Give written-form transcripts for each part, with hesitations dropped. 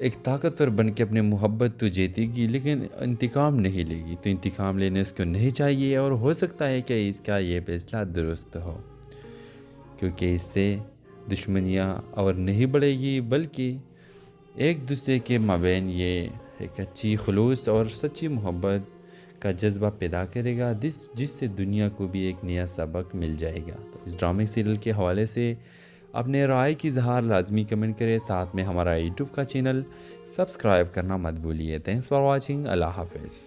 ایک طاقتور بن کے اپنے محبت تو جیتے گی لیکن انتقام نہیں لے گی، تو انتقام لینے اس کو نہیں چاہیے، اور ہو سکتا ہے کہ اس کا یہ فیصلہ درست ہو، کیونکہ اس سے دشمنیاں اور نہیں بڑھے گی بلکہ ایک دوسرے کے مابین یہ ایک اچھی خلوص اور سچی محبت کا جذبہ پیدا کرے گا، جس سے دنیا کو بھی ایک نیا سبق مل جائے گا۔ تو اس ڈرامے سیریل کے حوالے سے اپنے رائے کی اظہار لازمی کمنٹ کریں، ساتھ میں ہمارا یوٹیوب کا چینل سبسکرائب کرنا مت بھولیے۔ تھینکس فار واچنگ، اللہ حافظ۔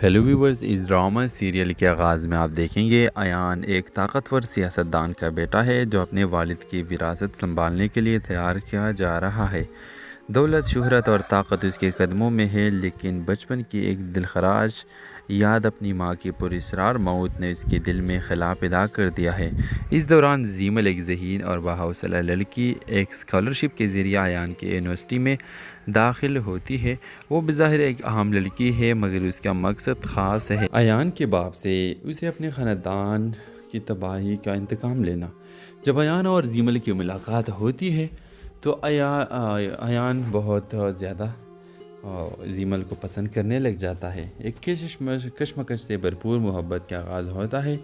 ہیلو ویورز، اس ڈرامہ سیریل کے آغاز میں آپ دیکھیں گے ایان ایک طاقتور سیاستدان کا بیٹا ہے جو اپنے والد کی وراثت سنبھالنے کے لیے تیار کیا جا رہا ہے۔ دولت، شہرت اور طاقت اس کے قدموں میں ہے، لیکن بچپن کی ایک دلخراش یاد اپنی ماں کی پراسرار موت نے اس کے دل میں خلا پیدا کر دیا ہے۔ اس دوران زیمل، ایک ذہین اور باحوصلہ لڑکی، ایک اسکالرشپ کے ذریعے ایان کی یونیورسٹی میں داخل ہوتی ہے۔ وہ بظاہر ایک عام لڑکی ہے مگر اس کا مقصد خاص ہے۔ ایان کے باپ سے اسے اپنے خاندان کی تباہی کا انتقام لینا۔ جب ایان اور زیمل کی ملاقات ہوتی ہے تو ایان بہت زیادہ زیمل کو پسند کرنے لگ جاتا ہے۔ ایک کشمکش سے بھرپور محبت کا آغاز ہوتا ہے۔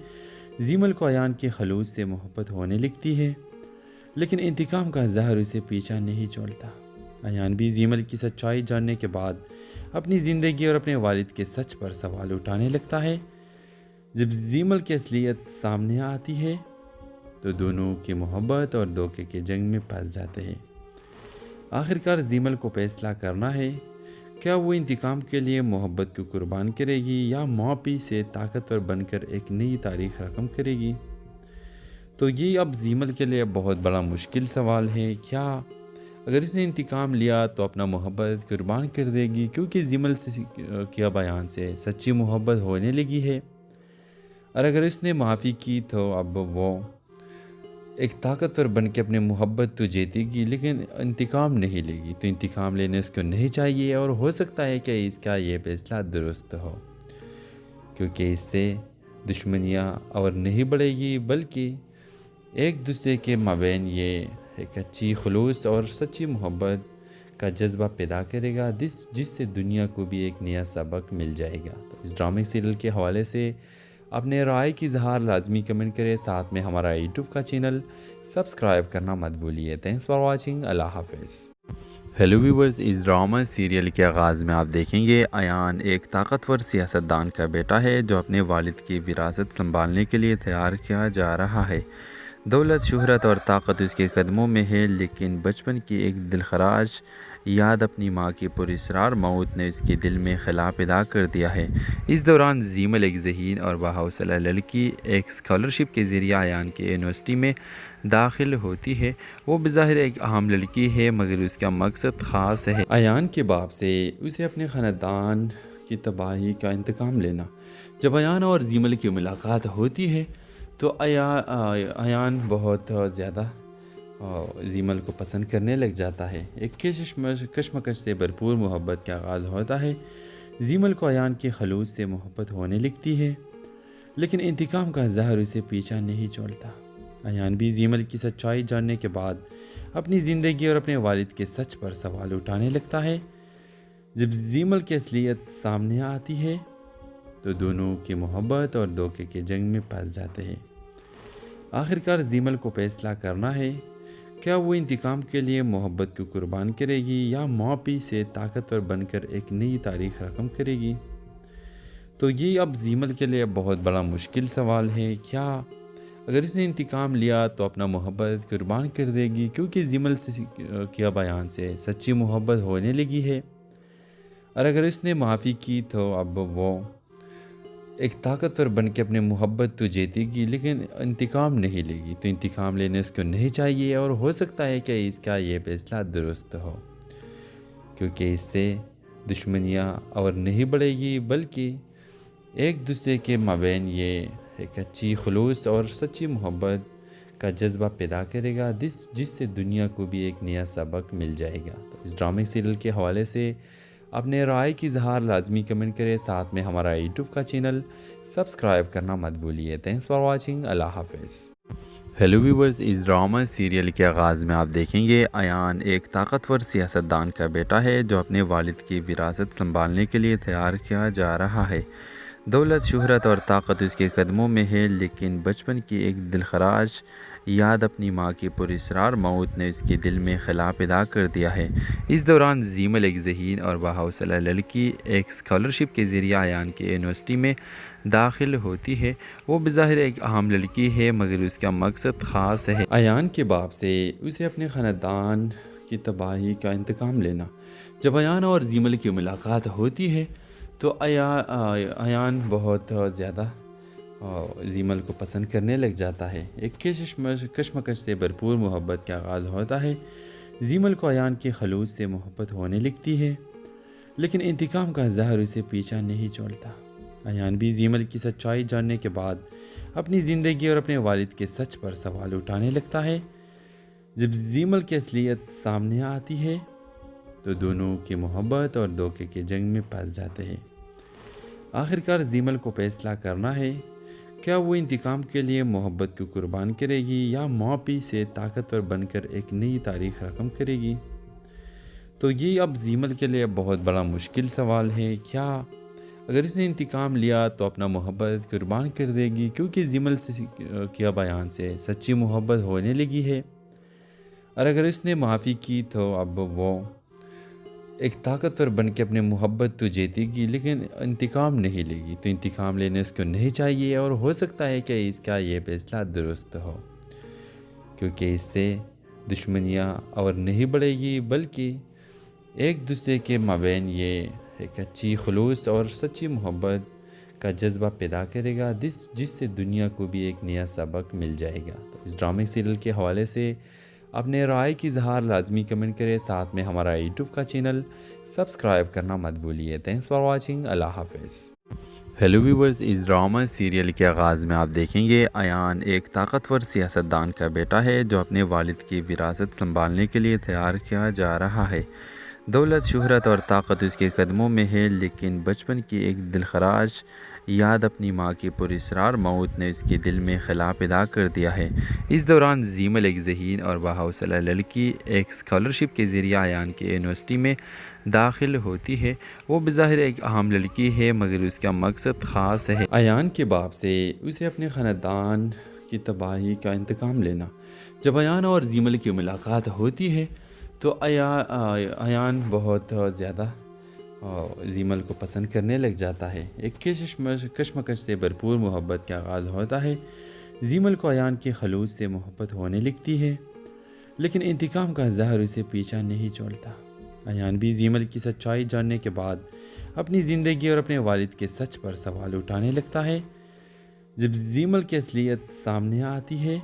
زیمل کو ایان کے خلوص سے محبت ہونے لگتی ہے، لیکن انتقام کا زہر اسے پیچھا نہیں چھوڑتا۔ ایان بھی زیمل کی سچائی جاننے کے بعد اپنی زندگی اور اپنے والد کے سچ پر سوال اٹھانے لگتا ہے۔ جب زیمل کی اصلیت سامنے آتی ہے تو دونوں کی محبت اور دھوکے کے جنگ میں پھنس جاتے ہیں۔ آخرکار زیمل کو فیصلہ کرنا ہے، کیا وہ انتقام کے لیے محبت کو قربان کرے گی یا معافی سے طاقتور بن کر ایک نئی تاریخ رقم کرے گی؟ تو یہ اب زیمل کے لیے بہت بڑا مشکل سوال ہے۔ کیا اگر اس نے انتقام لیا تو اپنا محبت قربان کر دے گی، کیونکہ زیمل سے کیا بیان سے سچی محبت ہونے لگی ہے، اور اگر اس نے معافی کی تو اب وہ ایک طاقتور بن کے اپنے محبت تو جیتے گی لیکن انتقام نہیں لے گی، تو انتقام لینے اس کو نہیں چاہیے، اور ہو سکتا ہے کہ اس کا یہ فیصلہ درست ہو، کیونکہ اس سے دشمنیاں اور نہیں بڑھے گی بلکہ ایک دوسرے کے مابین یہ ایک اچھی خلوص اور سچی محبت کا جذبہ پیدا کرے گا، جس سے دنیا کو بھی ایک نیا سبق مل جائے گا۔ تو اس ڈرامے سیریل کے حوالے سے اپنے رائے کی اظہار لازمی کمنٹ کریں، ساتھ میں ہمارا یوٹیوب کا چینل سبسکرائب کرنا مت بھولیے۔ تھینکس فار واچنگ، اللہ حافظ۔ ہیلو ویورز، اس ڈرامہ سیریل کے آغاز میں آپ دیکھیں گے ایان ایک طاقتور سیاستدان کا بیٹا ہے جو اپنے والد کی وراثت سنبھالنے کے لیے تیار کیا جا رہا ہے۔ دولت، شہرت اور طاقت اس کے قدموں میں ہے، لیکن بچپن کی ایک دلخراش یاد اپنی ماں کی پراسرار موت نے اس کے دل میں خلا پیدا کر دیا ہے۔ اس دوران زیمل، ایک ذہین اور باحوصلہ لڑکی، ایک اسکالرشپ کے ذریعے ایان کی یونیورسٹی میں داخل ہوتی ہے۔ وہ بظاہر ایک عام لڑکی ہے مگر اس کا مقصد خاص ہے۔ ایان کے باپ سے اسے اپنے خاندان کی تباہی کا انتقام لینا۔ جب ایان اور زیمل کی ملاقات ہوتی ہے تو ایان بہت زیادہ زیمل کو پسند کرنے لگ جاتا ہے۔ ایک کشمکش سے بھرپور محبت کا آغاز ہوتا ہے۔ زیمل کو ایان کے خلوص سے محبت ہونے لگتی ہے، لیکن انتقام کا زہر اسے پیچھا نہیں چھوڑتا۔ ایان بھی زیمل کی سچائی جاننے کے بعد اپنی زندگی اور اپنے والد کے سچ پر سوال اٹھانے لگتا ہے۔ جب زیمل کی اصلیت سامنے آتی ہے تو دونوں کی محبت اور دھوکے کے جنگ میں پھنس جاتے ہیں۔ آخرکار زیمل کو فیصلہ کرنا ہے، کیا وہ انتقام کے لیے محبت کو قربان کرے گی یا معافی سے طاقتور بن کر ایک نئی تاریخ رقم کرے گی؟ تو یہ اب زیمل کے لیے بہت بڑا مشکل سوال ہے۔ کیا اگر اس نے انتقام لیا تو اپنا محبت قربان کر دے گی، کیونکہ زیمل سے کیا بیان سے سچی محبت ہونے لگی ہے، اور اگر اس نے معافی کی تو اب وہ ایک طاقتور بن کے اپنے محبت تو جیتے گی لیکن انتقام نہیں لے گی، تو انتقام لینے اس کو نہیں چاہیے، اور ہو سکتا ہے کہ اس کا یہ فیصلہ درست ہو، کیونکہ اس سے دشمنیاں اور نہیں بڑھے گی بلکہ ایک دوسرے کے مابین یہ ایک اچھی خلوص اور سچی محبت کا جذبہ پیدا کرے گا، جس سے دنیا کو بھی ایک نیا سبق مل جائے گا۔ تو اس ڈرامے سیریل کے حوالے سے اپنے رائے کی اظہار لازمی کمنٹ کریں، ساتھ میں ہمارا یوٹیوب کا چینل سبسکرائب کرنا مت بھولیے۔ تھینکس فار واچنگ، اللہ حافظ۔ ہیلو ویورز، اس ڈرامہ سیریل کے آغاز میں آپ دیکھیں گے ایان ایک طاقتور سیاستدان کا بیٹا ہے جو اپنے والد کی وراثت سنبھالنے کے لیے تیار کیا جا رہا ہے۔ دولت، شہرت اور طاقت اس کے قدموں میں ہے، لیکن بچپن کی ایک دلخراش یاد اپنی ماں کی پراسرار موت نے اس کے دل میں خلا پیدا کر دیا ہے۔ اس دوران زیمل، ایک ذہین اور باحوصلہ لڑکی، ایک اسکالرشپ کے ذریعے ایان کی یونیورسٹی میں داخل ہوتی ہے۔ وہ بظاہر ایک عام لڑکی ہے، مگر اس کا مقصد خاص ہے۔ ایان کے باپ سے اسے اپنے خاندان کی تباہی کا انتقام لینا۔ جب ایان اور زیمل کی ملاقات ہوتی ہے تو ایان بہت زیادہ زیمل کو پسند کرنے لگ جاتا ہے۔ ایک کشمکش سے بھرپور محبت کا آغاز ہوتا ہے۔ زیمل کو ایان کے خلوص سے محبت ہونے لگتی ہے، لیکن انتقام کا زہر اسے پیچھا نہیں چھوڑتا۔ ایان بھی زیمل کی سچائی جاننے کے بعد اپنی زندگی اور اپنے والد کے سچ پر سوال اٹھانے لگتا ہے۔ جب زیمل کی اصلیت سامنے آتی ہے تو دونوں کی محبت اور دھوکے کے جنگ میں پھنس جاتے ہیں۔ آخرکار زیمل کو فیصلہ کرنا ہے، کیا وہ انتقام کے لیے محبت کو قربان کرے گی یا معافی سے طاقتور بن کر ایک نئی تاریخ رقم کرے گی؟ تو یہ اب زیمل کے لیے بہت بڑا مشکل سوال ہے۔ کیا اگر اس نے انتقام لیا تو اپنا محبت قربان کر دے گی، کیونکہ زیمل سے کیا بیان سے سچی محبت ہونے لگی ہے، اور اگر اس نے معافی کی تو اب وہ ایک طاقتور بن کے اپنے محبت تو جیتے گی لیکن انتقام نہیں لے گی۔ تو انتقام لینے اس کو نہیں چاہیے، اور ہو سکتا ہے کہ اس کا یہ فیصلہ درست ہو، کیونکہ اس سے دشمنیاں اور نہیں بڑھے گی، بلکہ ایک دوسرے کے مابین یہ ایک اچھی خلوص اور سچی محبت کا جذبہ پیدا کرے گا، جس سے دنیا کو بھی ایک نیا سبق مل جائے گا۔ تو اس ڈرامے سیریل کے حوالے سے اپنے رائے کی اظہار لازمی کمنٹ کریں، ساتھ میں ہمارا یوٹیوب کا چینل سبسکرائب کرنا مت بھولیے۔ تھینکس فار واچنگ، اللہ حافظ۔ ہیلو ویورز، اس ڈرامہ سیریل کے آغاز میں آپ دیکھیں گے ایان ایک طاقتور سیاستدان کا بیٹا ہے جو اپنے والد کی وراثت سنبھالنے کے لیے تیار کیا جا رہا ہے۔ دولت، شہرت اور طاقت اس کے قدموں میں ہے، لیکن بچپن کی ایک دلخراش یاد اپنی ماں کی پراسرار موت نے اس کے دل میں خلا پیدا کر دیا ہے۔ اس دوران زیمل، ایک ذہین اور باحوصلہ لڑکی، ایک اسکالرشپ کے ذریعے ایان کی یونیورسٹی میں داخل ہوتی ہے۔ وہ بظاہر ایک عام لڑکی ہے، مگر اس کا مقصد خاص ہے۔ ایان کے باپ سے اسے اپنے خاندان کی تباہی کا انتقام لینا۔ جب ایان اور زیمل کی ملاقات ہوتی ہے تو ایان بہت زیادہ زیمل کو پسند کرنے لگ جاتا ہے۔ ایک کشمکش سے بھرپور محبت کا آغاز ہوتا ہے۔ زیمل کو ایان کے خلوص سے محبت ہونے لگتی ہے، لیکن انتقام کا زہر اسے پیچھا نہیں چھوڑتا۔ ایان بھی زیمل کی سچائی جاننے کے بعد اپنی زندگی اور اپنے والد کے سچ پر سوال اٹھانے لگتا ہے۔ جب زیمل کی اصلیت سامنے آتی ہے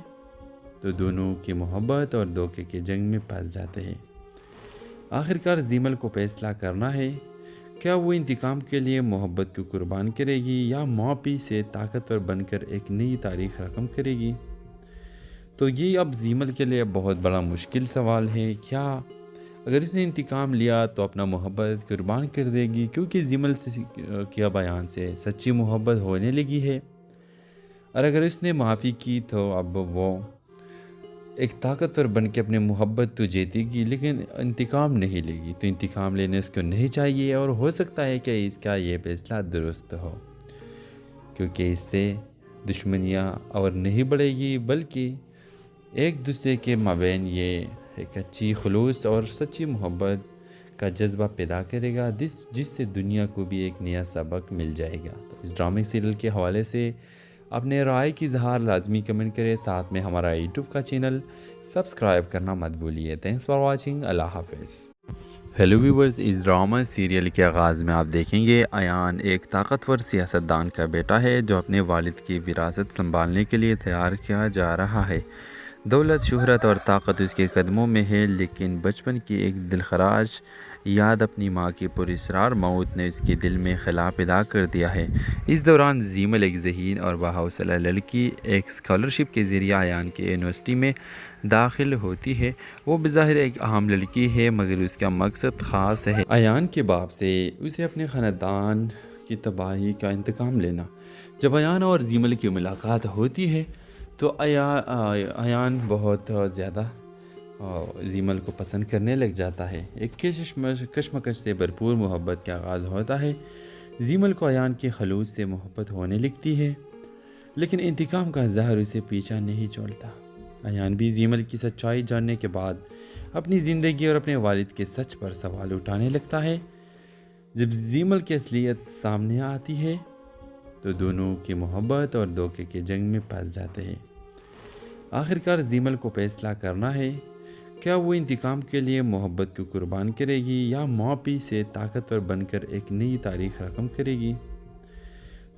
تو دونوں کی محبت اور دھوکے کے جنگ میں پھنس جاتے ہیں۔ آخرکار زیمل کو فیصلہ کرنا ہے، کیا وہ انتقام کے لیے محبت کو قربان کرے گی یا معافی سے طاقتور بن کر ایک نئی تاریخ رقم کرے گی؟ تو یہ اب زیمل کے لیے بہت بڑا مشکل سوال ہے۔ کیا اگر اس نے انتقام لیا تو اپنا محبت قربان کر دے گی، کیونکہ زیمل سے کیا بیان سے سچی محبت ہونے لگی ہے، اور اگر اس نے معافی کی تو اب وہ ایک طاقتور بن کے اپنے محبت تو جیتے گی لیکن انتقام نہیں لے گی۔ تو انتقام لینے اس کو نہیں چاہیے، اور ہو سکتا ہے کہ اس کا یہ فیصلہ درست ہو، کیونکہ اس سے دشمنیاں اور نہیں بڑھے گی، بلکہ ایک دوسرے کے مابین یہ ایک اچھی خلوص اور سچی محبت کا جذبہ پیدا کرے گا، جس سے دنیا کو بھی ایک نیا سبق مل جائے گا۔ تو اس ڈرامے سیریل کے حوالے سے اپنے رائے کی اظہار لازمی کمنٹ کریں، ساتھ میں ہمارا یوٹیوب کا چینل سبسکرائب کرنا مت بھولیے۔ تھینکس فار واچنگ، اللہ حافظ۔ ہیلو ویورز، اس ڈرامہ سیریل کے آغاز میں آپ دیکھیں گے ایان ایک طاقتور سیاستدان کا بیٹا ہے جو اپنے والد کی وراثت سنبھالنے کے لیے تیار کیا جا رہا ہے۔ دولت، شہرت اور طاقت اس کے قدموں میں ہے، لیکن بچپن کی ایک دلخراش یاد اپنی ماں کی پراسرار موت نے اس کے دل میں خلا پیدا کر دیا ہے۔ اس دوران زیمل، ایک ذہین اور باحوصلہ لڑکی، ایک اسکالرشپ کے ذریعے ایان کی یونیورسٹی میں داخل ہوتی ہے۔ وہ بظاہر ایک عام لڑکی ہے، مگر اس کا مقصد خاص ہے۔ ایان کے باپ سے اسے اپنے خاندان کی تباہی کا انتقام لینا۔ جب ایان اور زیمل کی ملاقات ہوتی ہے تو ایان بہت زیادہ زیمل کو پسند کرنے لگ جاتا ہے۔ ایک کشمکش سے بھرپور محبت کا آغاز ہوتا ہے۔ زیمل کو ایان کی خلوص سے محبت ہونے لگتی ہے، لیکن انتقام کا زہر اسے پیچھا نہیں چھوڑتا۔ ایان بھی زیمل کی سچائی جاننے کے بعد اپنی زندگی اور اپنے والد کے سچ پر سوال اٹھانے لگتا ہے۔ جب زیمل کی اصلیت سامنے آتی ہے تو دونوں کی محبت اور دھوکے کے جنگ میں پھنس جاتے ہیں۔ آخرکار زیمل کو فیصلہ کرنا ہے، کیا وہ انتقام کے لیے محبت کو قربان کرے گی یا معافی سے طاقتور بن کر ایک نئی تاریخ رقم کرے گی؟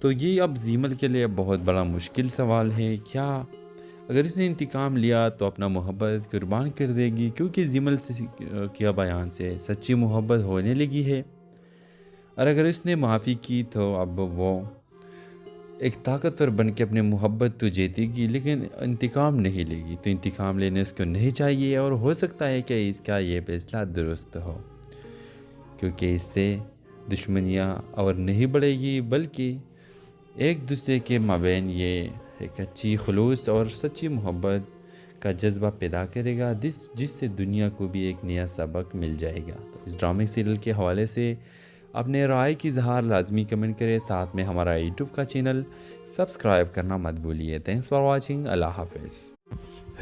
تو یہ اب زیمل کے لیے بہت بڑا مشکل سوال ہے۔ کیا اگر اس نے انتقام لیا تو اپنا محبت قربان کر دے گی، کیونکہ زیمل سے کیا بیان سے سچی محبت ہونے لگی ہے، اور اگر اس نے معافی کی تو اب وہ ایک طاقتور بن کے اپنے محبت تو جیتے گی لیکن انتقام نہیں لے گی۔ تو انتقام لینے اس کو نہیں چاہیے، اور ہو سکتا ہے کہ اس کا یہ فیصلہ درست ہو، کیونکہ اس سے دشمنیاں اور نہیں بڑھے گی بلکہ ایک دوسرے کے مابین یہ ایک اچھی خلوص اور سچی محبت کا جذبہ پیدا کرے گا، جس سے دنیا کو بھی ایک نیا سبق مل جائے گا۔ تو اس ڈرامے سیریل کے حوالے سے اپنے رائے کی اظہار لازمی کمنٹ کریں، ساتھ میں ہمارا یوٹیوب کا چینل سبسکرائب کرنا مت بھولیے۔ تھینکس فار واچنگ، اللہ حافظ۔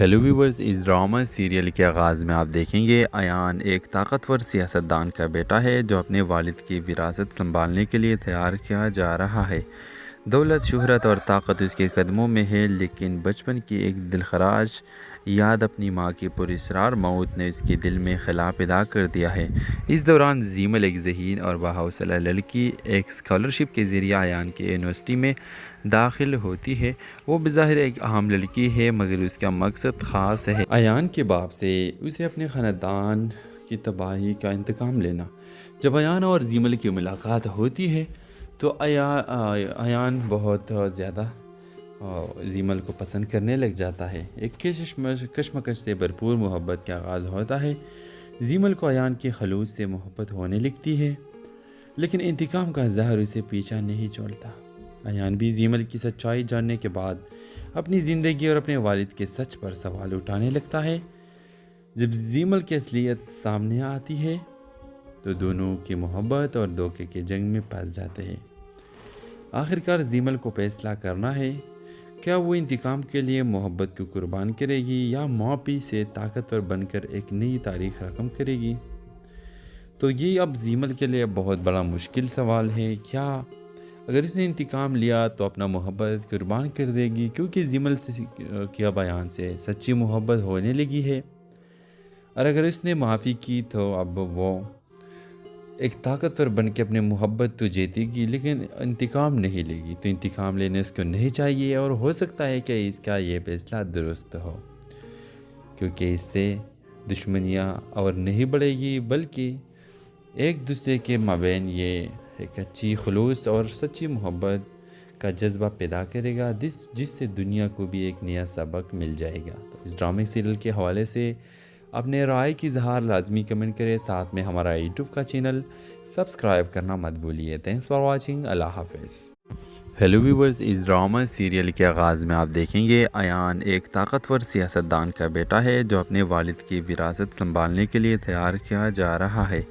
ہیلو ویورز، اس ڈرامہ سیریل کے آغاز میں آپ دیکھیں گے ایان ایک طاقتور سیاستدان کا بیٹا ہے جو اپنے والد کی وراثت سنبھالنے کے لیے تیار کیا جا رہا ہے۔ دولت، شہرت اور طاقت اس کے قدموں میں ہے، لیکن بچپن کی ایک دلخراش یاد اپنی ماں کی پراسرار موت نے اس کے دل میں خلا پیدا کر دیا ہے۔ اس دوران زیمل ایک ذہین اور باحوصلہ لڑکی ایک اسکالرشپ کے ذریعے ایان کی یونیورسٹی میں داخل ہوتی ہے۔ وہ بظاہر ایک عام لڑکی ہے، مگر اس کا مقصد خاص ہے۔ ایان کے باپ سے اسے اپنے خاندان کی تباہی کا انتقام لینا۔ جب ایان اور زیمل کی ملاقات ہوتی ہے تو ایان بہت زیادہ زیمل کو پسند کرنے لگ جاتا ہے۔ ایک کشمکش سے بھرپور محبت کا آغاز ہوتا ہے۔ زیمل کو ایان کی خلوص سے محبت ہونے لگتی ہے، لیکن انتقام کا زہر اسے پیچھا نہیں چھوڑتا۔ ایان بھی زیمل کی سچائی جاننے کے بعد اپنی زندگی اور اپنے والد کے سچ پر سوال اٹھانے لگتا ہے۔ جب زیمل کی اصلیت سامنے آتی ہے تو دونوں کی محبت اور دھوکے کے جنگ میں پھنس جاتے ہیں۔ آخرکار زیمل کو فیصلہ کرنا ہے، کیا وہ انتقام کے لیے محبت کو قربان کرے گی یا معافی سے طاقتور بن کر ایک نئی تاریخ رقم کرے گی؟ تو یہ اب زیمل کے لیے بہت بڑا مشکل سوال ہے۔ کیا اگر اس نے انتقام لیا تو اپنا محبت قربان کر دے گی، کیونکہ زیمل سے کیا بیان سے سچی محبت ہونے لگی ہے، اور اگر اس نے معافی کی تو اب وہ ایک طاقتور بن کے اپنے محبت تو جیتے گی لیکن انتقام نہیں لے گی۔ تو انتقام لینے اس کو نہیں چاہیے، اور ہو سکتا ہے کہ اس کا یہ فیصلہ درست ہو، کیونکہ اس سے دشمنیاں اور نہیں بڑھے گی بلکہ ایک دوسرے کے مابین یہ ایک اچھی خلوص اور سچی محبت کا جذبہ پیدا کرے گا، جس سے دنیا کو بھی ایک نیا سبق مل جائے گا۔ تو اس ڈرامے سیریل کے حوالے سے اپنے رائے کی اظہار لازمی کمنٹ کریں، ساتھ میں ہمارا یوٹیوب کا چینل سبسکرائب کرنا مت بھولیے۔ تھینکس فار واچنگ، اللہ حافظ۔ ہیلو ویورز، اس ڈرامہ سیریل کے آغاز میں آپ دیکھیں گے ایان ایک طاقتور سیاستدان کا بیٹا ہے جو اپنے والد کی وراثت سنبھالنے کے لیے تیار کیا جا رہا ہے۔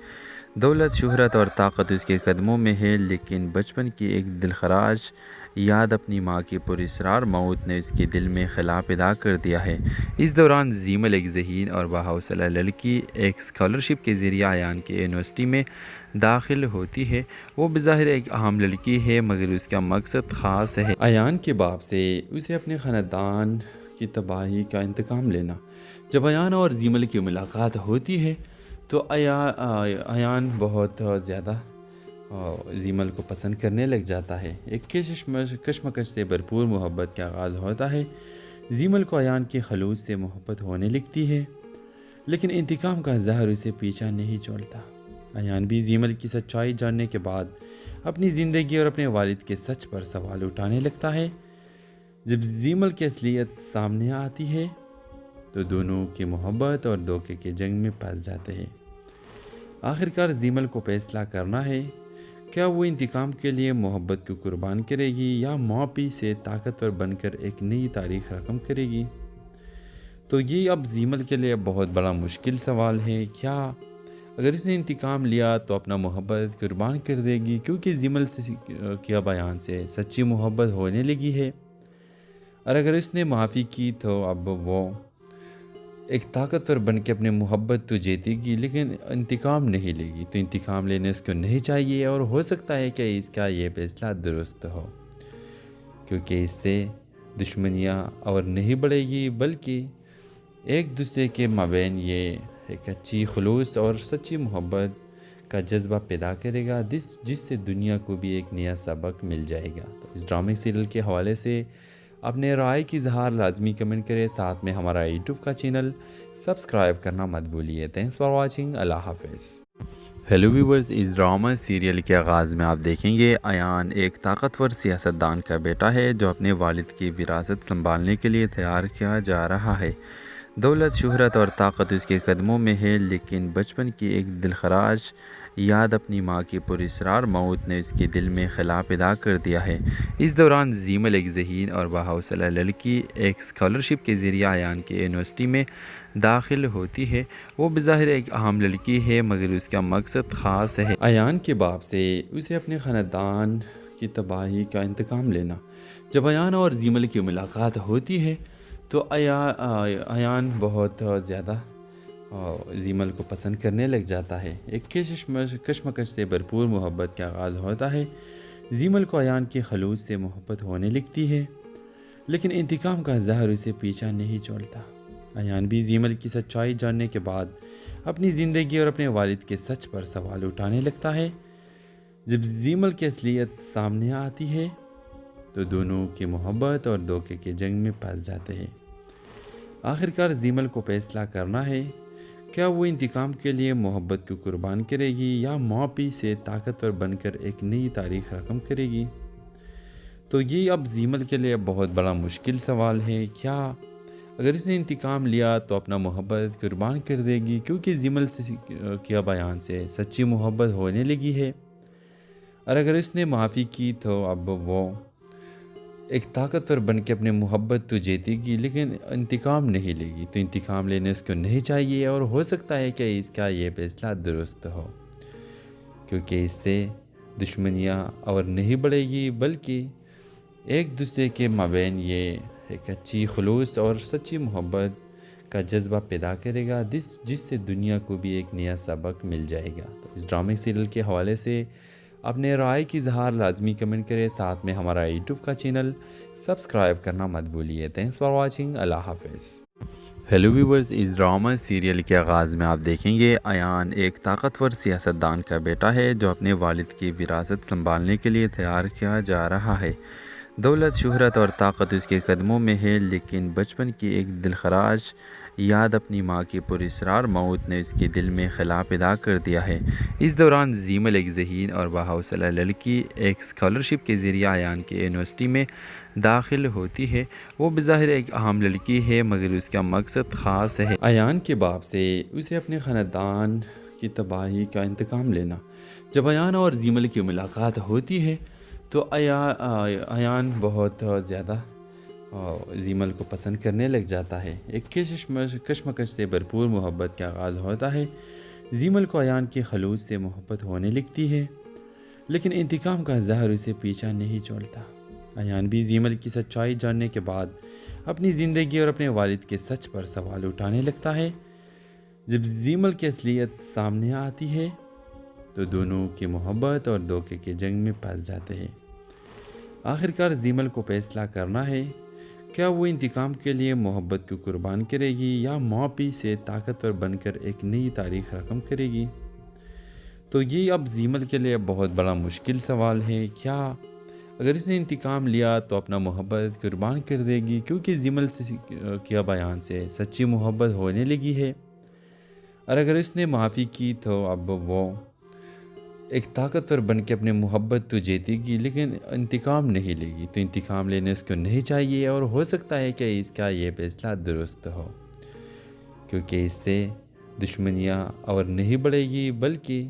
دولت، شہرت اور طاقت اس کے قدموں میں ہے، لیکن بچپن کی ایک دلخراش یاد اپنی ماں کی پراسرار موت نے اس کے دل میں خلا پیدا کر دیا ہے۔ اس دوران زیمل ایک ذہین اور باحوصلہ لڑکی ایک اسکالرشپ کے ذریعے ایان کی یونیورسٹی میں داخل ہوتی ہے۔ وہ بظاہر ایک عام لڑکی ہے، مگر اس کا مقصد خاص ہے۔ ایان کے باپ سے اسے اپنے خاندان کی تباہی کا انتقام لینا۔ جب ایان اور زیمل کی ملاقات ہوتی ہے تو ایان بہت زیادہ زیمل کو پسند کرنے لگ جاتا ہے۔ ایک کشمکش سے بھرپور محبت کا آغاز ہوتا ہے۔ زیمل کو ایان کی خلوص سے محبت ہونے لگتی ہے، لیکن انتقام کا زہر اسے پیچھا نہیں چھوڑتا۔ ایان بھی زیمل کی سچائی جاننے کے بعد اپنی زندگی اور اپنے والد کے سچ پر سوال اٹھانے لگتا ہے۔ جب زیمل کی اصلیت سامنے آتی ہے تو دونوں کی محبت اور دھوکے کے جنگ میں پھنس جاتے ہیں۔ آخرکار زیمل کو فیصلہ کرنا ہے، کیا وہ انتقام کے لیے محبت کو قربان کرے گی یا معافی سے طاقتور بن کر ایک نئی تاریخ رقم کرے گی؟ تو یہ اب زیمل کے لیے بہت بڑا مشکل سوال ہے۔ کیا اگر اس نے انتقام لیا تو اپنا محبت قربان کر دے گی، کیونکہ زیمل سے کیا بیان سے سچی محبت ہونے لگی ہے، اور اگر اس نے معافی کی تو اب وہ ایک طاقتور بن کے اپنے محبت تو جیتے گی لیکن انتقام نہیں لے گی۔ تو انتقام لینے اس کو نہیں چاہیے، اور ہو سکتا ہے کہ اس کا یہ فیصلہ درست ہو، کیونکہ اس سے دشمنیاں اور نہیں بڑھے گی بلکہ ایک دوسرے کے مابین یہ ایک اچھی خلوص اور سچی محبت کا جذبہ پیدا کرے گا، جس سے دنیا کو بھی ایک نیا سبق مل جائے گا۔ تو اس ڈرامے سیریل کے حوالے سے اپنے رائے کی اظہار لازمی کمنٹ کریں، ساتھ میں ہمارا یوٹیوب کا چینل سبسکرائب کرنا مت بھولیے۔ تھینکس فار واچنگ، اللہ حافظ۔ ہیلو ویورز، اس ڈرامہ سیریل کے آغاز میں آپ دیکھیں گے ایان ایک طاقتور سیاستدان کا بیٹا ہے جو اپنے والد کی وراثت سنبھالنے کے لیے تیار کیا جا رہا ہے۔ دولت، شہرت اور طاقت اس کے قدموں میں ہے، لیکن بچپن کی ایک دلخراش یاد اپنی ماں کی پراسرار موت نے اس کے دل میں خلا پیدا کر دیا ہے۔ اس دوران زیمل ایک ذہین اور باحوصلہ لڑکی ایک اسکالرشپ کے ذریعے ایان کے یونیورسٹی میں داخل ہوتی ہے۔ وہ بظاہر ایک عام لڑکی ہے مگر اس کا مقصد خاص ہے۔ ایان کے باپ سے اسے اپنے خاندان کی تباہی کا انتقام لینا۔ جب ایان اور زیمل کی ملاقات ہوتی ہے تو ایان بہت زیادہ زیمل کو پسند کرنے لگ جاتا ہے۔ ایک کشمکش سے بھرپور محبت کا آغاز ہوتا ہے۔ زیمل کو ایان کی خلوص سے محبت ہونے لگتی ہے، لیکن انتقام کا زہر اسے پیچھا نہیں چھوڑتا۔ ایان بھی زیمل کی سچائی جاننے کے بعد اپنی زندگی اور اپنے والد کے سچ پر سوال اٹھانے لگتا ہے۔ جب زیمل کی اصلیت سامنے آتی ہے تو دونوں کی محبت اور دھوکے کے جنگ میں پھنس جاتے ہیں۔ آخرکار زیمل کو فیصلہ کرنا ہے، کیا وہ انتقام کے لیے محبت کو قربان کرے گی یا معافی سے طاقتور بن کر ایک نئی تاریخ رقم کرے گی؟ تو یہ اب زیمل کے لیے بہت بڑا مشکل سوال ہے۔ کیا اگر اس نے انتقام لیا تو اپنا محبت قربان کر دے گی، کیونکہ زیمل سے کیا بیان سے سچی محبت ہونے لگی ہے، اور اگر اس نے معافی کی تو اب وہ ایک طاقتور بن کے اپنے محبت تو جیتے گی لیکن انتقام نہیں لے گی۔ تو انتقام لینے اس کو نہیں چاہیے، اور ہو سکتا ہے کہ اس کا یہ فیصلہ درست ہو، کیونکہ اس سے دشمنیاں اور نہیں بڑھے گی بلکہ ایک دوسرے کے مابین یہ ایک اچھی خلوص اور سچی محبت کا جذبہ پیدا کرے گا، جس سے دنیا کو بھی ایک نیا سبق مل جائے گا۔ تو اس ڈرامے سیریل کے حوالے سے اپنے رائے کی اظہار لازمی کمنٹ کریں، ساتھ میں ہمارا یوٹیوب کا چینل سبسکرائب کرنا مت بھولیے۔ تھینکس فار واچنگ، اللہ حافظ۔ ہیلو ویورز، اس ڈرامہ سیریل کے آغاز میں آپ دیکھیں گے ایان ایک طاقتور سیاستدان کا بیٹا ہے جو اپنے والد کی وراثت سنبھالنے کے لیے تیار کیا جا رہا ہے۔ دولت، شہرت اور طاقت اس کے قدموں میں ہے، لیکن بچپن کی ایک دلخراش یاد اپنی ماں کی پراسرار موت نے اس کے دل میں خلا پیدا کر دیا ہے۔ اس دوران زیمل ایک ذہین اور باحوصلہ لڑکی ایک اسکالرشپ کے ذریعے ایان کے یونیورسٹی میں داخل ہوتی ہے۔ وہ بظاہر ایک عام لڑکی ہے مگر اس کا مقصد خاص ہے۔ ایان کے باپ سے اسے اپنے خاندان کی تباہی کا انتقام لینا۔ جب ایان اور زیمل کی ملاقات ہوتی ہے تو ایان بہت زیادہ زیمل کو پسند کرنے لگ جاتا ہے۔ ایک کشمکش سے بھرپور محبت کا آغاز ہوتا ہے۔ زیمل کو ایان کی خلوص سے محبت ہونے لگتی ہے، لیکن انتقام کا زہر اسے پیچھا نہیں چھوڑتا۔ ایان بھی زیمل کی سچائی جاننے کے بعد اپنی زندگی اور اپنے والد کے سچ پر سوال اٹھانے لگتا ہے۔ جب زیمل کی اصلیت سامنے آتی ہے تو دونوں کی محبت اور دھوکے کے جنگ میں پھنس جاتے ہیں۔ آخرکار زیمل کو فیصلہ کرنا ہے، کیا وہ انتقام کے لیے محبت کو قربان کرے گی یا معافی سے طاقتور بن کر ایک نئی تاریخ رقم کرے گی؟ تو یہ اب زیمل کے لیے بہت بڑا مشکل سوال ہے۔ کیا اگر اس نے انتقام لیا تو اپنا محبت قربان کر دے گی، کیونکہ زیمل سے کیا بیان سے سچی محبت ہونے لگی ہے، اور اگر اس نے معافی کی تو اب وہ ایک طاقتور بن کے اپنے محبت تو جیتے گی لیکن انتقام نہیں لے گی۔ تو انتقام لینے اس کو نہیں چاہیے، اور ہو سکتا ہے کہ اس کا یہ فیصلہ درست ہو، کیونکہ اس سے دشمنیاں اور نہیں بڑھے گی بلکہ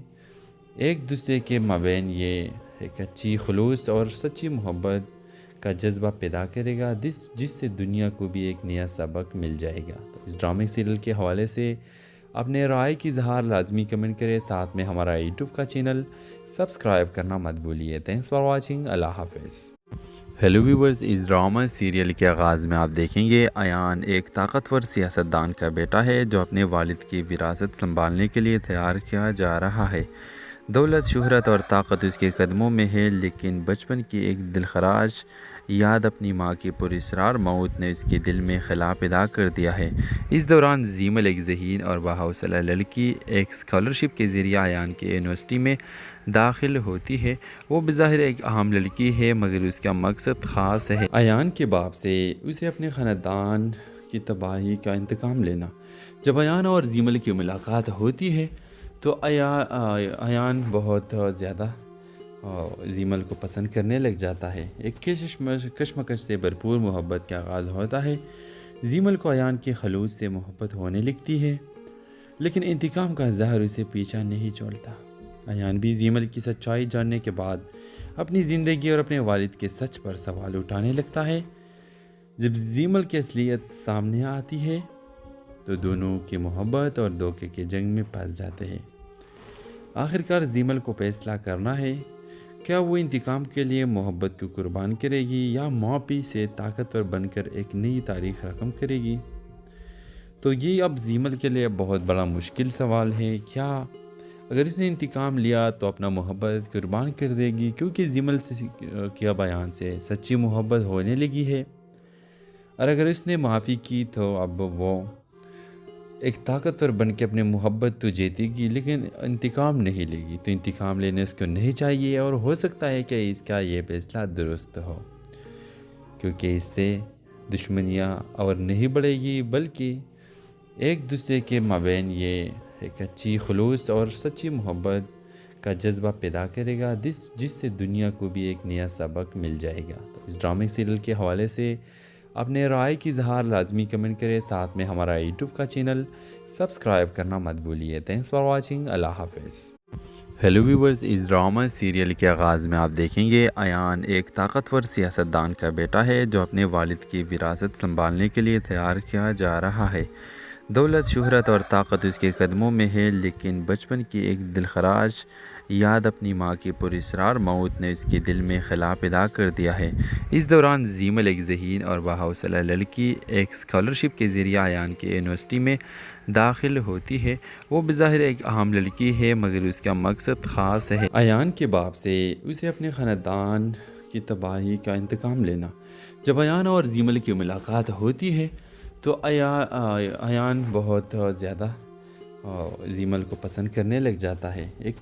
ایک دوسرے کے مابین یہ ایک اچھی خلوص اور سچی محبت کا جذبہ پیدا کرے گا جس سے دنیا کو بھی ایک نیا سبق مل جائے گا۔ تو اس ڈرامے سیریل کے حوالے سے اپنے رائے کی اظہار لازمی کمنٹ کریں، ساتھ میں ہمارا یوٹیوب کا چینل سبسکرائب کرنا مت بھولیے۔ تھینکس فار واچنگ، اللہ حافظ۔ ہیلو ویورز، اس ڈرامہ سیریل کے آغاز میں آپ دیکھیں گے ایان ایک طاقتور سیاستدان کا بیٹا ہے جو اپنے والد کی وراثت سنبھالنے کے لیے تیار کیا جا رہا ہے۔ دولت، شہرت اور طاقت اس کے قدموں میں ہے، لیکن بچپن کی ایک دلخراش یاد اپنی ماں کی پراسرار موت نے اس کے دل میں خلا پیدا کر دیا ہے۔ اس دوران زیمل، ایک ذہین اور باحوصلہ لڑکی، ایک اسکالرشپ کے ذریعے ایان کے یونیورسٹی میں داخل ہوتی ہے۔ وہ بظاہر ایک عام لڑکی ہے، مگر اس کا مقصد خاص ہے۔ ایان کے باپ سے اسے اپنے خاندان کی تباہی کا انتقام لینا۔ جب ایان اور زیمل کی ملاقات ہوتی ہے تو ایان بہت زیادہ زیمل کو پسند کرنے لگ جاتا ہے۔ ایک کشمکش سے بھرپور محبت کا آغاز ہوتا ہے۔ زیمل کو ایان کے خلوص سے محبت ہونے لگتی ہے، لیکن انتقام کا زہر اسے پیچھا نہیں چھوڑتا۔ ایان بھی زیمل کی سچائی جاننے کے بعد اپنی زندگی اور اپنے والد کے سچ پر سوال اٹھانے لگتا ہے۔ جب زیمل کی اصلیت سامنے آتی ہے تو دونوں کی محبت اور دھوکے کے جنگ میں پھنس جاتے ہیں۔ آخرکار زیمل کو فیصلہ کرنا ہے، کیا وہ انتقام کے لیے محبت کو قربان کرے گی یا معافی سے طاقتور بن کر ایک نئی تاریخ رقم کرے گی؟ تو یہ اب زیمل کے لیے بہت بڑا مشکل سوال ہے۔ کیا اگر اس نے انتقام لیا تو اپنا محبت قربان کر دے گی، کیونکہ زیمل کی اب ایان سے سچی محبت ہونے لگی ہے، اور اگر اس نے معافی کی تو اب وہ ایک طاقتور بن کے اپنے محبت تو جیتے گی لیکن انتقام نہیں لے گی۔ تو انتقام لینے اس کو نہیں چاہیے، اور ہو سکتا ہے کہ اس کا یہ فیصلہ درست ہو، کیونکہ اس سے دشمنیاں اور نہیں بڑھے گی بلکہ ایک دوسرے کے مابین یہ ایک اچھی خلوص اور سچی محبت کا جذبہ پیدا کرے گا جس سے دنیا کو بھی ایک نیا سبق مل جائے گا۔ تو اس ڈرامے سیریل کے حوالے سے اپنے رائے کی اظہار لازمی کمنٹ کریں، ساتھ میں ہمارا یوٹیوب کا چینل سبسکرائب کرنا مت بھولیے۔ تھینکس فار واچنگ، اللہ حافظ۔ ہیلو ویورز، اس ڈرامہ سیریل کے آغاز میں آپ دیکھیں گے ایان ایک طاقتور سیاستدان کا بیٹا ہے جو اپنے والد کی وراثت سنبھالنے کے لیے تیار کیا جا رہا ہے۔ دولت، شہرت اور طاقت اس کے قدموں میں ہے، لیکن بچپن کی ایک دلخراش یاد اپنی ماں کی پراسرار موت نے اس کے دل میں خلا پیدا کر دیا ہے۔ اس دوران زیمل، ایک ذہین اور باحوصلہ لڑکی، ایک اسکالرشپ کے ذریعے ایان کے یونیورسٹی میں داخل ہوتی ہے۔ وہ بظاہر ایک عام لڑکی ہے، مگر اس کا مقصد خاص ہے۔ ایان کے باپ سے اسے اپنے خاندان کی تباہی کا انتقام لینا۔ جب ایان اور زیمل کی ملاقات ہوتی ہے تو ایان بہت زیادہ زیمل کو پسند کرنے لگ جاتا ہے۔ ایک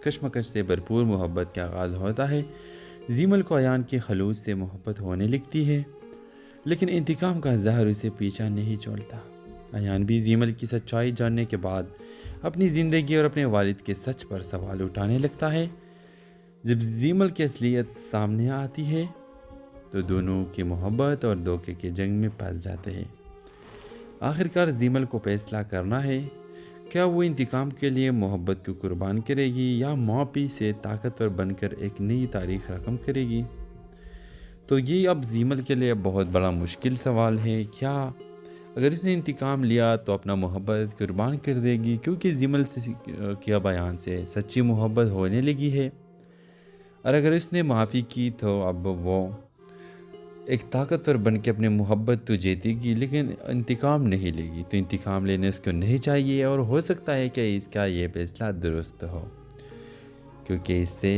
کشمکش سے بھرپور محبت کا آغاز ہوتا ہے۔ زیمل کو ایان کے خلوص سے محبت ہونے لگتی ہے، لیکن انتقام کا زہر اسے پیچھا نہیں چھوڑتا۔ ایان بھی زیمل کی سچائی جاننے کے بعد اپنی زندگی اور اپنے والد کے سچ پر سوال اٹھانے لگتا ہے۔ جب زیمل کی اصلیت سامنے آتی ہے تو دونوں کی محبت اور دھوکے کے جنگ میں پھنس جاتے ہیں۔ آخرکار زیمل کو فیصلہ کرنا ہے، کیا وہ انتقام کے لیے محبت کو قربان کرے گی یا معافی سے طاقتور بن کر ایک نئی تاریخ رقم کرے گی؟ تو یہ اب زیمل کے لیے بہت بڑا مشکل سوال ہے۔ کیا اگر اس نے انتقام لیا تو اپنا محبت قربان کر دے گی، کیونکہ زیمل کی اب ایان سے سچی محبت ہونے لگی ہے، اور اگر اس نے معافی کی تو اب وہ ایک طاقتور بن کے اپنے محبت تو جیتے گی لیکن انتقام نہیں لے گی۔ تو انتقام لینے اس کو نہیں چاہیے، اور ہو سکتا ہے کہ اس کا یہ فیصلہ درست ہو، کیونکہ اس سے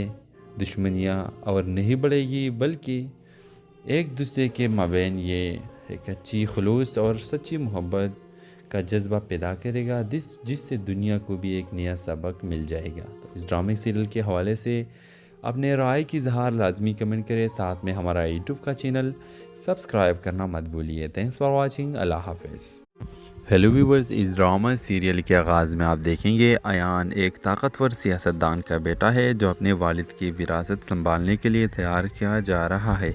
دشمنیاں اور نہیں بڑھے گی بلکہ ایک دوسرے کے مابین یہ ایک اچھی خلوص اور سچی محبت کا جذبہ پیدا کرے گا جس سے دنیا کو بھی ایک نیا سبق مل جائے گا۔ تو اس ڈرامے سیریل کے حوالے سے اپنے رائے کی اظہار لازمی کمنٹ کریں، ساتھ میں ہمارا یوٹیوب کا چینل سبسکرائب کرنا مت بھولیے۔ تھینکس فار واچنگ، اللہ حافظ۔ ہیلو ویورز، اس ڈرامہ سیریل کے آغاز میں آپ دیکھیں گے ایان ایک طاقتور سیاستدان کا بیٹا ہے جو اپنے والد کی وراثت سنبھالنے کے لیے تیار کیا جا رہا ہے۔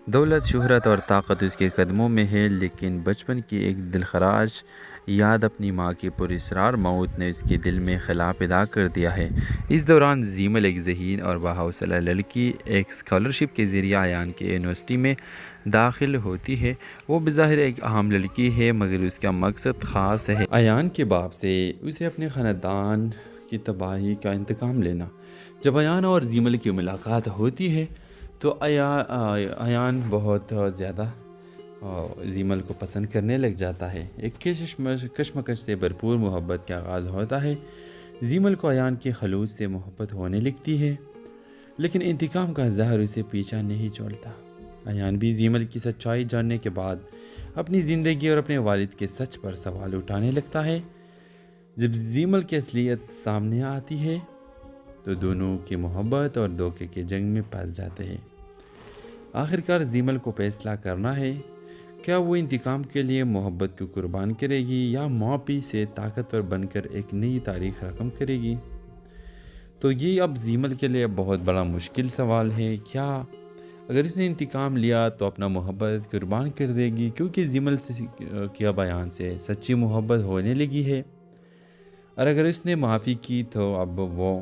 دولت، شہرت اور طاقت اس کے قدموں میں ہے، لیکن بچپن کی ایک دلخراش یاد اپنی ماں کی پراسرار موت نے اس کے دل میں خلا پیدا کر دیا ہے۔ اس دوران زیمل ایک ذہین اور باحوصلہ لڑکی ایک اسکالرشپ کے ذریعے ایان کی یونیورسٹی میں داخل ہوتی ہے۔ وہ بظاہر ایک عام لڑکی ہے مگر اس کا مقصد خاص ہے۔ ایان کے باپ سے اسے اپنے خاندان کی تباہی کا انتقام لینا۔ جب ایان اور زیمل کی ملاقات ہوتی ہے تو ایان بہت زیادہ زیمل کو پسند کرنے لگ جاتا ہے۔ ایک کشمکش سے بھرپور محبت کا آغاز ہوتا ہے۔ زیمل کو ایان کے خلوص سے محبت ہونے لگتی ہے لیکن انتقام کا زہر اسے پیچھا نہیں چھوڑتا۔ ایان بھی زیمل کی سچائی جاننے کے بعد اپنی زندگی اور اپنے والد کے سچ پر سوال اٹھانے لگتا ہے۔ جب زیمل کی اصلیت سامنے آتی ہے تو دونوں کی محبت اور دھوکے کے جنگ میں پھنس جاتے ہیں۔ آخرکار زیمل کو فیصلہ کرنا ہے کیا وہ انتقام کے لیے محبت کو قربان کرے گی یا ماپی سے طاقتور بن کر ایک نئی تاریخ رقم کرے گی۔ تو یہ اب زیمل کے لیے بہت بڑا مشکل سوال ہے۔ کیا اگر اس نے انتقام لیا تو اپنا محبت قربان کر دے گی کیونکہ زیمل سے کیا بیان سے سچی محبت ہونے لگی ہے، اور اگر اس نے معافی کی تو اب وہ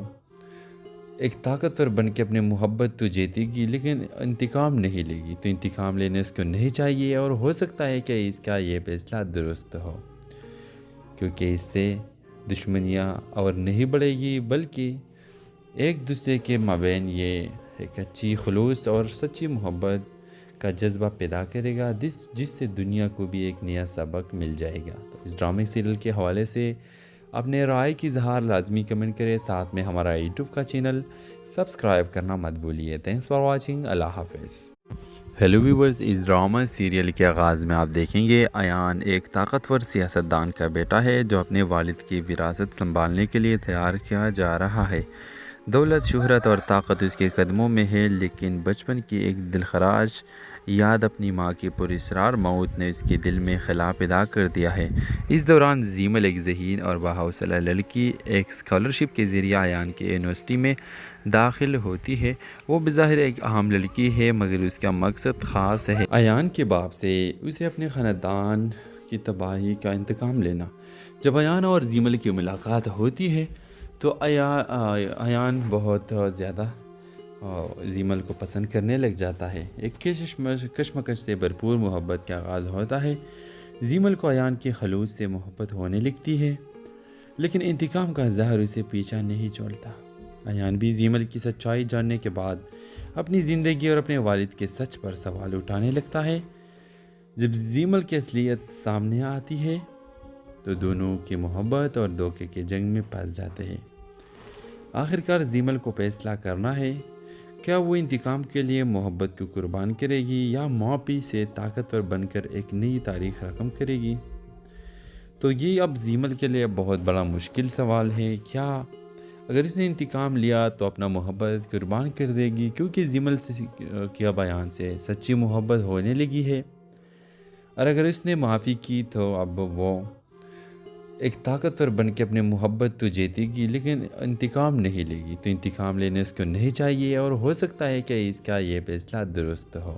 ایک طاقتور بن کے اپنے محبت تو جیتے گی لیکن انتقام نہیں لے گی۔ تو انتقام لینے اس کو نہیں چاہیے اور ہو سکتا ہے کہ اس کا یہ فیصلہ درست ہو، کیونکہ اس سے دشمنیاں اور نہیں بڑھے گی بلکہ ایک دوسرے کے مابین یہ ایک اچھی خلوص اور سچی محبت کا جذبہ پیدا کرے گا جس سے دنیا کو بھی ایک نیا سبق مل جائے گا۔ تو اس ڈرامے سیریل کے حوالے سے اپنے رائے کی اظہار لازمی کمنٹ کریں، ساتھ میں ہمارا یوٹیوب کا چینل سبسکرائب کرنا مت بھولیے۔ تھینکس فار واچنگ، اللہ حافظ۔ ہیلو ویورز، اس ڈرامہ سیریل کے آغاز میں آپ دیکھیں گے ایان ایک طاقتور سیاستدان کا بیٹا ہے جو اپنے والد کی وراثت سنبھالنے کے لیے تیار کیا جا رہا ہے۔ دولت، شہرت اور طاقت اس کے قدموں میں ہے لیکن بچپن کی ایک دلخراش یاد اپنی ماں کی پراسرار موت نے اس کے دل میں خلا پیدا کر دیا ہے۔ اس دوران زیمل ایک ذہین اور باحوصلہ لڑکی ایک اسکالرشپ کے ذریعے ایان کی یونیورسٹی میں داخل ہوتی ہے۔ وہ بظاہر ایک عام لڑکی ہے مگر اس کا مقصد خاص ہے۔ ایان کے باپ سے اسے اپنے خاندان کی تباہی کا انتقام لینا۔ جب ایان اور زیمل کی ملاقات ہوتی ہے تو ایان بہت زیادہ زیمل کو پسند کرنے لگ جاتا ہے۔ ایک کشمکش سے بھرپور محبت کا آغاز ہوتا ہے۔ زیمل کو ایان کے خلوص سے محبت ہونے لگتی ہے لیکن انتقام کا زہر اسے پیچھا نہیں چھوڑتا۔ ایان بھی زیمل کی سچائی جاننے کے بعد اپنی زندگی اور اپنے والد کے سچ پر سوال اٹھانے لگتا ہے۔ جب زیمل کی اصلیت سامنے آتی ہے تو دونوں کی محبت اور دھوکے کے جنگ میں پھنس جاتے ہیں۔ آخرکار زیمل کو فیصلہ کرنا ہے کیا وہ انتقام کے لیے محبت کو قربان کرے گی یا ماپی سے طاقتور بن کر ایک نئی تاریخ رقم کرے گی۔ تو یہ اب زیمل کے لیے بہت بڑا مشکل سوال ہے۔ کیا اگر اس نے انتقام لیا تو اپنا محبت قربان کر دے گی کیونکہ زیمل سے کیا بیان سے سچی محبت ہونے لگی ہے، اور اگر اس نے معافی کی تو اب وہ ایک طاقتور بن کے اپنے محبت تو جیتے گی لیکن انتقام نہیں لے گی۔ تو انتقام لینے اس کو نہیں چاہیے اور ہو سکتا ہے کہ اس کا یہ فیصلہ درست ہو،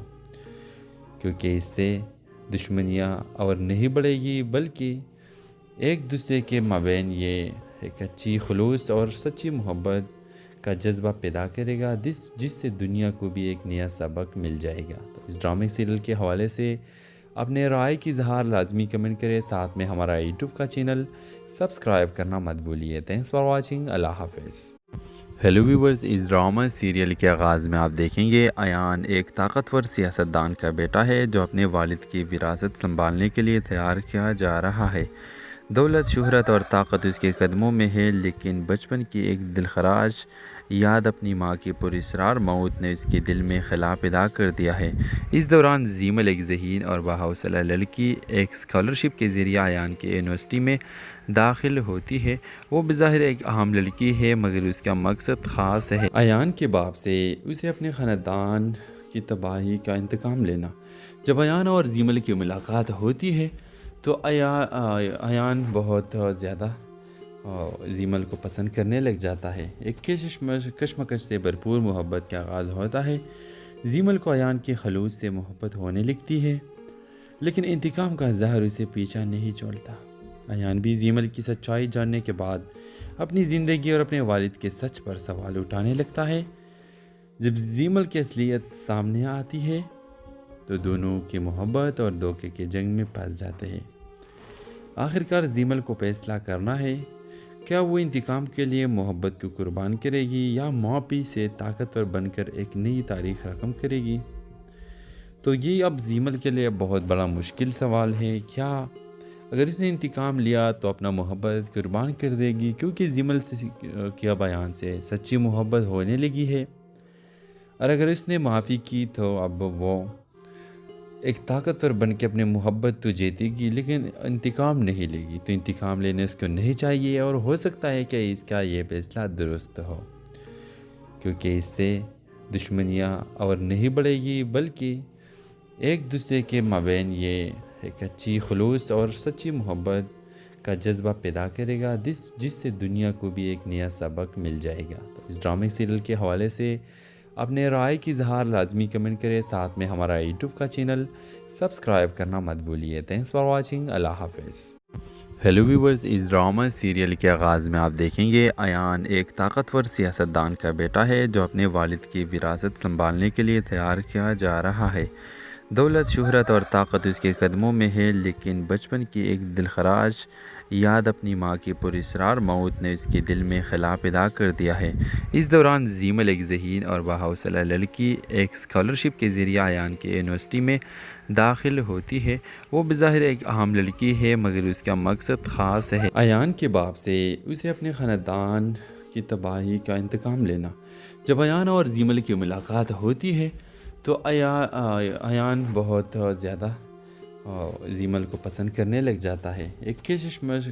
کیونکہ اس سے دشمنیاں اور نہیں بڑھے گی بلکہ ایک دوسرے کے مابین یہ ایک اچھی خلوص اور سچی محبت کا جذبہ پیدا کرے گا جس سے دنیا کو بھی ایک نیا سبق مل جائے گا۔ تو اس ڈرامے سیریل کے حوالے سے اپنے رائے کی اظہار لازمی کمنٹ کریں، ساتھ میں ہمارا یوٹیوب کا چینل سبسکرائب کرنا مت بھولیے۔ تھینکس فار واچنگ، اللہ حافظ۔ ہیلو ویورز، اس ڈرامہ سیریل کے آغاز میں آپ دیکھیں گے ایان ایک طاقتور سیاستدان کا بیٹا ہے جو اپنے والد کی وراثت سنبھالنے کے لیے تیار کیا جا رہا ہے۔ دولت، شہرت اور طاقت اس کے قدموں میں ہے لیکن بچپن کی ایک دلخراش یاد اپنی ماں کی پراسرار موت نے اس کے دل میں خلا پیدا کر دیا ہے۔ اس دوران زیمل ایک ذہین اور باحوصلہ لڑکی ایک اسکالرشپ کے ذریعے ایان کی یونیورسٹی میں داخل ہوتی ہے۔ وہ بظاہر ایک عام لڑکی ہے مگر اس کا مقصد خاص ہے۔ ایان کے باپ سے اسے اپنے خاندان کی تباہی کا انتقام لینا۔ جب ایان اور زیمل کی ملاقات ہوتی ہے تو ایان بہت زیادہ زیمل کو پسند کرنے لگ جاتا ہے۔ ایک کشمکش سے بھرپور محبت کا آغاز ہوتا ہے۔ زیمل کو ایان کی خلوص سے محبت ہونے لگتی ہے لیکن انتقام کا زہر اسے پیچھا نہیں چھوڑتا۔ ایان بھی زیمل کی سچائی جاننے کے بعد اپنی زندگی اور اپنے والد کے سچ پر سوال اٹھانے لگتا ہے۔ جب زیمل کی اصلیت سامنے آتی ہے تو دونوں کی محبت اور دھوکے کے جنگ میں پھنس جاتے ہیں۔ آخرکار زیمل کو فیصلہ کرنا ہے، کیا وہ انتقام کے لیے محبت کو قربان کرے گی یا معافی سے طاقتور بن کر ایک نئی تاریخ رقم کرے گی؟ تو یہ اب زیمل کے لیے بہت بڑا مشکل سوال ہے۔ کیا اگر اس نے انتقام لیا تو اپنا محبت قربان کر دے گی، کیونکہ زیمل سے کیا بیان سے سچی محبت ہونے لگی ہے، اور اگر اس نے معافی کی تو اب وہ ایک طاقتور بن کے اپنے محبت تو جیتے گی لیکن انتقام نہیں لے گی، تو انتقام لینے اس کو نہیں چاہیے، اور ہو سکتا ہے کہ اس کا یہ فیصلہ درست ہو، کیونکہ اس سے دشمنیاں اور نہیں بڑھے گی بلکہ ایک دوسرے کے مابین یہ ایک اچھی خلوص اور سچی محبت کا جذبہ پیدا کرے گا، جس سے دنیا کو بھی ایک نیا سبق مل جائے گا۔ تو اس ڈرامے سیریل کے حوالے سے اپنے رائے کی اظہار لازمی کمنٹ کریں، ساتھ میں ہمارا یوٹیوب کا چینل سبسکرائب کرنا مت بھولیے۔ تھینکس فار واچنگ، اللہ حافظ۔ ہیلو ویورز، اس ڈرامہ سیریل کے آغاز میں آپ دیکھیں گے ایان ایک طاقتور سیاستدان کا بیٹا ہے جو اپنے والد کی وراثت سنبھالنے کے لیے تیار کیا جا رہا ہے۔ دولت، شہرت اور طاقت اس کے قدموں میں ہے، لیکن بچپن کی ایک دلخراش یاد اپنی ماں کی پراسرار موت نے اس کے دل میں خلا پیدا کر دیا ہے۔ اس دوران زیمل، ایک ذہین اور باحوصلہ لڑکی، ایک اسکالرشپ کے ذریعے ایان کے یونیورسٹی میں داخل ہوتی ہے۔ وہ بظاہر ایک عام لڑکی ہے مگر اس کا مقصد خاص ہے، ایان کے باپ سے اسے اپنے خاندان کی تباہی کا انتقام لینا۔ جب ایان اور زیمل کی ملاقات ہوتی ہے تو ایان بہت زیادہ زیمل کو پسند کرنے لگ جاتا ہے۔ ایک کشمکش